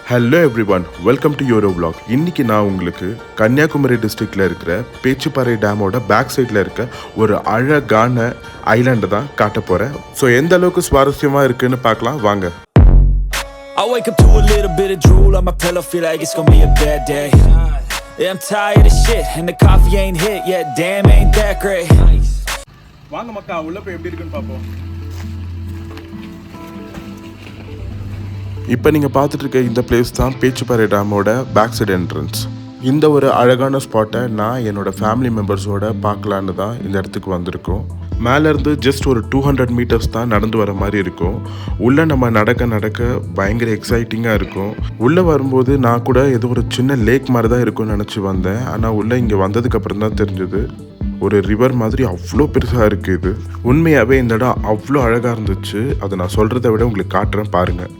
Hello everyone, welcome to your vlog. இன்னைக்கு நான் உங்களுக்கு கன்னியாகுமரி டிஸ்ட்ரிக்டில் இருக்கிற பேச்சிப்பாறை டேமோட பேக் சைடில் இருக்க ஒரு அழகான ஐலாண்டை தான் காட்ட போகிறேன். ஸோ எந்த அளவுக்கு சுவாரஸ்யமாக இருக்குன்னு பார்க்கலாம் வாங்க. I wake up to a little bit of drool on my pillow, feel like it's gonna be a bad day. Yeah, I'm tired of shit and the coffee ain't hit yet, damn ain't that great. வாங்க மக்கா, உள்ள போய் எப்படி இருக்குன்னு பார்ப்போம். இப்போ நீங்கள் பார்த்துட்டு இருக்க இந்த பிளேஸ் தான் பேச்சிப்பாறை டேமோட பேக் சைடு என்ட்ரன்ஸ். இந்த ஒரு அழகான ஸ்பாட்டை நான் என்னோடய ஃபேமிலி மெம்பர்ஸோட பார்க்கலான்னு தான் இந்த இடத்துக்கு வந்திருக்கோம். மேலேருந்து ஜஸ்ட் ஒரு 200 மீட்டர்ஸ் தான் நடந்து வர மாதிரி இருக்கும். உள்ளே நம்ம நடக்க பயங்கர எக்ஸைட்டிங்காக இருக்கும். உள்ளே வரும்போது நான் கூட ஏதோ ஒரு சின்ன லேக் மாதிரி தான் இருக்கும்னு நினச்சி வந்தேன். ஆனால் உள்ளே இங்கே வந்ததுக்கப்புறம் தான் தெரிஞ்சது ஒரு ரிவர் மாதிரி அவ்வளோ பெருசாக இருக்குது. இது உண்மையாகவே இந்த இடம் அவ்வளோ அழகாக இருந்துச்சு. அதை நான் சொல்கிறத விட உங்களுக்கு காட்டுறேன் பாருங்கள்.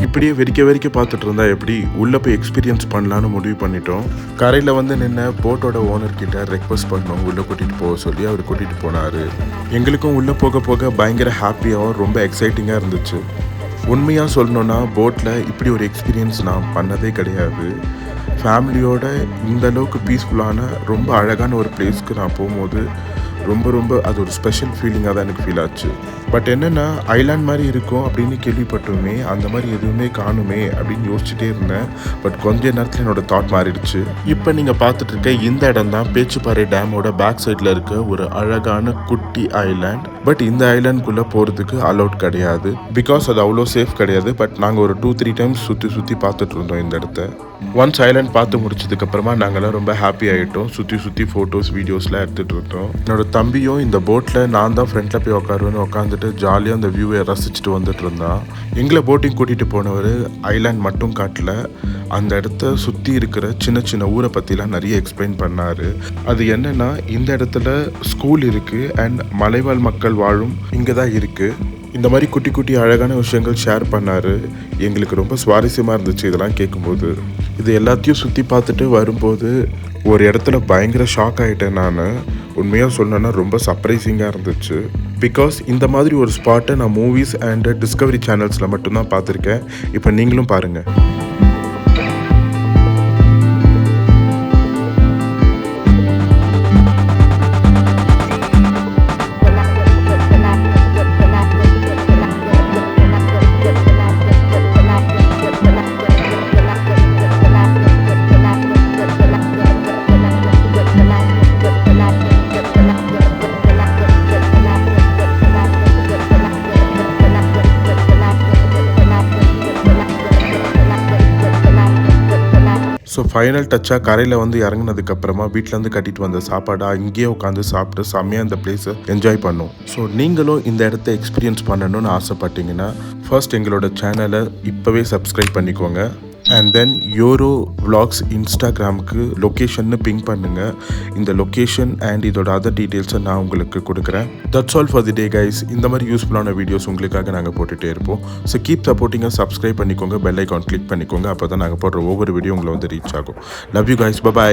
இப்படியே வெறிக்க பார்த்துட்டு இருந்தா எப்படி உள்ளே போய் எக்ஸ்பீரியன்ஸ் பண்ணலான்னு முடிவு பண்ணிட்டோம். கரையில் வந்து நின்று போட்டோட ஓனர்கிட்ட ரெக்வஸ்ட் பண்ணோம் உள்ளே கூட்டிகிட்டு போக சொல்லி. அவர் கூட்டிகிட்டு போனார். எங்களுக்கும் உள்ளே போக பயங்கர ஹாப்பியாகவும் ரொம்ப எக்ஸைட்டிங்காக இருந்துச்சு. உண்மையாக சொல்லணுன்னா போட்டில் இப்படி ஒரு எக்ஸ்பீரியன்ஸ் நான் பண்ணதே கிடையாது. ஃபேமிலியோட இந்த அளவுக்கு பீஸ்ஃபுல்லான ரொம்ப அழகான ஒரு பிளேஸ்க்கு நான் போகும்போது ரொம்ப அது ஒரு ஸ்பெஷல் ஃபீலிங்காக தான் எனக்கு ஃபீல் ஆச்சு. பட் என்னென்னா ஐலாண்ட் மாதிரி இருக்கும் அப்படின்னு கேள்விப்பட்டோமே, அந்த மாதிரி எதுவுமே காணுமே அப்படின்னு யோசிச்சுட்டே இருந்தேன். பட் கொஞ்ச நேரத்தில் என்னோட தாட் மாறிடுச்சு. இப்போ நீங்கள் பார்த்துட்டு இருக்க இந்த இடம் தான் பேச்சிப்பாறை டேமோட பேக் சைடில் இருக்க ஒரு அழகான குட்டி ஐலாண்ட். பட் இந்த ஐலாண்டுக்குள்ளே போகிறதுக்கு அலௌட் கிடையாது, பிகாஸ் அது அவ்வளோ சேஃப் கிடையாது. பட் நாங்கள் ஒரு 2-3 டைம்ஸ் சுற்றி பார்த்துட்டு இருந்தோம் இந்த இடத்த. ஒன்ஸ் ஐலாண்ட் பார்த்து முடிச்சதுக்கப்புறமா நாங்கள்லாம் ரொம்ப ஹாப்பி ஆகிட்டோம். சுற்றி ஃபோட்டோஸ் வீடியோஸ்லாம் எடுத்துகிட்டு இருந்தோம். என்னோட தம்பியும் இந்த போட்டில் நான் தான் ஃப்ரண்ட்டில் போய் உட்காருவேன்னு உட்காந்துட்டு ஜாலியாக அந்த வியூவை ரசிச்சுட்டு வந்துட்டு இருந்தான். எங்களை போட்டிங் கூட்டிகிட்டு போனவர் ஐலாண்ட் மட்டும் காட்டல, அந்த இடத்த சுற்றி இருக்கிற சின்ன ஊரை பற்றிலாம் நிறைய எக்ஸ்பிளைன் பண்ணார். அது என்னென்னா, இந்த இடத்துல ஸ்கூல் இருக்குது அண்ட் மலைவாழ் மக்கள் வாழும் இங்கே தான் இருக்குது. இந்த மாதிரி குட்டி அழகான விஷயங்கள் ஷேர் பண்ணார். எங்களுக்கு ரொம்ப சுவாரஸ்யமாக இருந்துச்சு இதெல்லாம் கேட்கும்போது. இது எல்லாத்தையும் சுற்றி பார்த்துட்டு வரும்போது ஒரு இடத்துல பயங்கர ஷாக் ஆகிட்டேன் நான். உண்மையாக சொல்லணுன்னா ரொம்ப சர்ப்ரைசிங்காக இருந்துச்சு. பிகாஸ் இந்த மாதிரி ஒரு ஸ்பாட்டை நான் மூவிஸ் அண்ட் டிஸ்கவரி சேனல்ஸில் மட்டும்தான் பார்த்துருக்கேன். இப்போ நீங்களும் பாருங்கள். ஸோ ஃபைனல் டச்சாக கரையில் வந்து இறங்கினதுக்கப்புறமா வீட்டிலேருந்து கட்டிட்டு வந்த சாப்பாடை அங்கேயே உட்காந்து சாப்பிட்டு செம்மையாக இந்த பிளேஸை என்ஜாய் பண்ணோம். ஸோ நீங்களும் இந்த இடத்த எக்ஸ்பீரியன்ஸ் பண்ணணும்னு ஆசைப்பட்டீங்கன்னா ஃபர்ஸ்ட் எங்களோட சேனலை இப்போவே சப்ஸ்கிரைப் பண்ணிக்கோங்க. அண்ட் தென் யோரோ vlogs இன்ஸ்டாகிராமுக்கு லொக்கேஷன்னு பிங் பண்ணுங்கள். இந்த லொக்கேஷன் அண்ட் இதோட அதர் டீட்டெயில்ஸை நான் உங்களுக்கு கொடுக்குறேன். That's all for the day guys. இந்த மாதிரி யூஸ்ஃபுல்லான வீடியோஸ் உங்களுக்காக நாங்கள் போட்டுகிட்டே இருப்போம். ஸோ கீப் சப்போர்ட்டிங்க, சப்ஸ்கிரைப் பண்ணிக்கோங்க, பெல் ஐக்கான் கிளிக் பண்ணிக்கோங்க. அப்போ தான் நாங்கள் போடுற ஒவ்வொரு வீடியோ உங்களை வந்து ரீச் ஆகும். Love you guys, by.